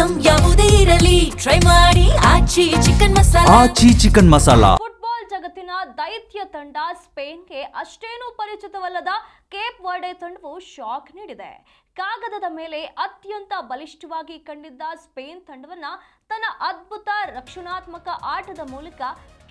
Item ಯಾವುದೇ ಇರಲಿ try ಮಾಡಿ ಆಚಿ ಚಿಕನ್ ಮಸಾಲಾ. ಫುಟ್ಬಾಲ್ ಜಗತ್ತಿನ ದೈತ್ಯ ತಂಡ ಸ್ಪೇನ್ಗೆ ಅಷ್ಟೇನೂ ಪರಿಚಿತವಲ್ಲದ ಕೇಪ್ ವರ್ಡೆ ತಂಡವು ಶಾಕ್ ನೀಡಿದೆ. ಕಾಗದದ ಮೇಲೆ ಅತ್ಯಂತ ಬಲಿಷ್ಠವಾಗಿ ಕಂಡಿದ್ದ ಸ್ಪೇನ್ ತಂಡವನ್ನ ತನ್ನ ಅದ್ಭುತ ರಕ್ಷಣಾತ್ಮಕ ಆಟದ ಮೂಲಕ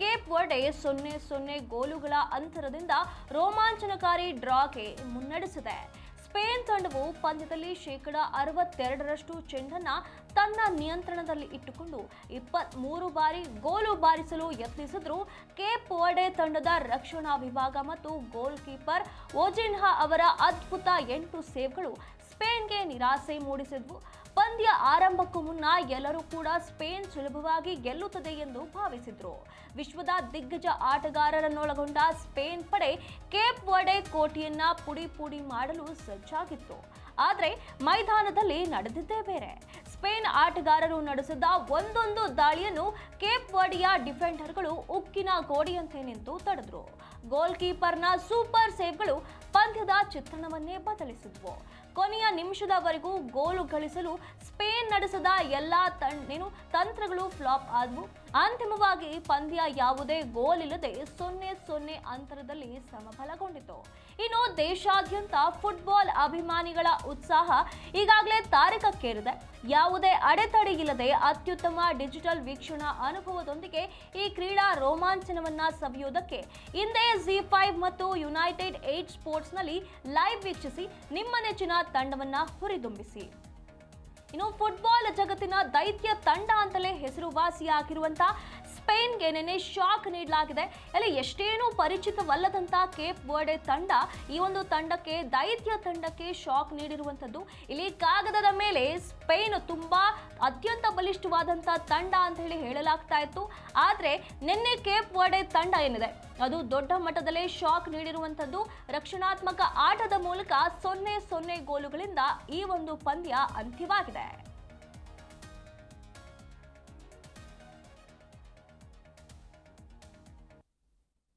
ಕೇಪ್ ವರ್ಡೆ 0-0 ಗೋಲುಗಳ ಅಂತರದಿಂದ ರೋಮಾಂಚನಕಾರಿ ಡ್ರಾಗೆ ಮುನ್ನಡೆಸಿದೆ. ಸ್ಪೇನ್ ತಂಡವು ಪಂದ್ಯದಲ್ಲಿ 62% ಚೆಂಡನ್ನ ತನ್ನ ನಿಯಂತ್ರಣದಲ್ಲಿ ಇಟ್ಟುಕೊಂಡು 23 ಬಾರಿ ಗೋಲು ಬಾರಿಸಲು ಯತ್ನಿಸಿದ್ರು. ಕೇಪ್ ವರ್ಡೆ ತಂಡದ ರಕ್ಷಣಾ ವಿಭಾಗ ಮತ್ತು ಗೋಲ್ ಕೀಪರ್ ಓಜಿನ್ಹಾ ಅವರ ಅದ್ಭುತ 8 ಸೇವ್ಗಳು ಸ್ಪೇನ್ಗೆ ನಿರಾಸೆ ಮೂಡಿಸಿದ್ವು. ಪಂದ್ಯ ಆರಂಭಕ್ಕೂ ಮುನ್ನ ಎಲ್ಲರೂ ಕೂಡ ಸ್ಪೇನ್ ಸುಲಭವಾಗಿ ಗೆಲ್ಲುತ್ತದೆ ಎಂದು ಭಾವಿಸಿದ್ರು. ವಿಶ್ವದ ದಿಗ್ಗಜ ಆಟಗಾರರನ್ನೊಳಗೊಂಡ ಸ್ಪೇನ್ ಪಡೆ ಕೇಪ್ ವರ್ಡೆ ಕೋಟೆಯನ್ನ ಪುಡಿ ಮಾಡಲು ಸಜ್ಜಾಗಿತ್ತು. ಆದರೆ ಮೈದಾನದಲ್ಲಿ ನಡೆದಿದ್ದೇ ಬೇರೆ. ಸ್ಪೇನ್ ಆಟಗಾರರು ನಡೆಸಿದ ಒಂದೊಂದು ದಾಳಿಯನ್ನು ಕೇಪ್ ವರ್ಡೆಯ ಡಿಫೆಂಡರ್ಗಳು ಉಕ್ಕಿನ ಗೋಡೆಯಂತೆ ನಿಂತು ತಡೆದ್ರು. ಗೋಲ್ ಕೀಪರ್ನ ಸೂಪರ್ ಸೇವ್ಗಳು ಪಂದ್ಯದ ಚಿತ್ರಣವನ್ನೇ ಬದಲಿಸಿದ್ವು. ಕೊನೆಯ ನಿಮಿಷದವರೆಗೂ ಗೋಲು ಗಳಿಸಲು ಸ್ಪೇನ್ ನಡೆಸಿದ ಎಲ್ಲಾ ತಂತ್ರಗಳು ಫ್ಲಾಪ್ ಆದವು. ಅಂತಿಮವಾಗಿ ಪಂದ್ಯ ಯಾವುದೇ ಗೋಲ್ ಇಲ್ಲದೆ 0-0 ಅಂತರದಲ್ಲಿ ಸಮಬಲಗೊಂಡಿತು. ಇನ್ನು ದೇಶಾದ್ಯಂತ ಫುಟ್ಬಾಲ್ ಅಭಿಮಾನಿಗಳ ಉತ್ಸಾಹ ಈಗಾಗಲೇ ತಾರಕಕ್ಕೇರಿದೆ. ಯಾವುದೇ ಅಡೆತಡೆ ಇಲ್ಲದೆ ಅತ್ಯುತ್ತಮ ಡಿಜಿಟಲ್ ವೀಕ್ಷಣಾ ಅನುಭವದೊಂದಿಗೆ ಈ ಕ್ರೀಡಾ ರೋಮಾಂಚನವನ್ನ ಸವಿಯುವುದಕ್ಕೆ ಹಿಂದೆ Zee5 ಮತ್ತು ಯುನೈಟೆಡ್ 8 ಸ್ಪೋರ್ಟ್ಸ್ನಲ್ಲಿ ಲೈವ್ ವೀಕ್ಷಿಸಿ ನಿಮ್ಮ ನೆಚ್ಚಿನ ತಂಡವನ್ನ ಹುರಿದುಂಬಿಸಿ. ಇನ್ನು ಫುಟ್ಬಾಲ್ ಜಗತ್ತಿನ ದೈತ್ಯ ತಂಡ ಅಂತಲೇ ಹೆಸರುವಾಸಿಯಾಗಿರುವಂತಹ ಸ್ಪೇನ್ಗೆ ನೆನೆ ಶಾಕ್ ನೀಡಲಾಗಿದೆ. ಅಲ್ಲಿ ಎಷ್ಟೇನೂ ಪರಿಚಿತವಲ್ಲದಂತ ಕೇಪ್ ವರ್ಡೆ ತಂಡ ಈ ಒಂದು ತಂಡಕ್ಕೆ ದೈತ್ಯ ತಂಡಕ್ಕೆ ಶಾಕ್ ನೀಡಿರುವಂಥದ್ದು. ಇಲ್ಲಿ ಕಾಗದದ ಮೇಲೆ ಸ್ಪೇನ್ ತುಂಬಾ ಅತ್ಯಂತ ಬಲಿಷ್ಠವಾದಂಥ ತಂಡ ಅಂತ ಹೇಳಲಾಗ್ತಾ ಇತ್ತು. ಆದರೆ ನಿನ್ನೆ ಕೇಪ್ ವರ್ಡೆ ತಂಡ ಏನಿದೆ ಅದು ದೊಡ್ಡ ಮಟ್ಟದಲ್ಲೇ ಶಾಕ್ ನೀಡಿರುವಂಥದ್ದು. ರಕ್ಷಣಾತ್ಮಕ ಆಟದ ಮೂಲಕ 0-0 ಗೋಲುಗಳಿಂದ ಈ ಒಂದು ಪಂದ್ಯ ಅಂತ್ಯವಾಗಿದೆ.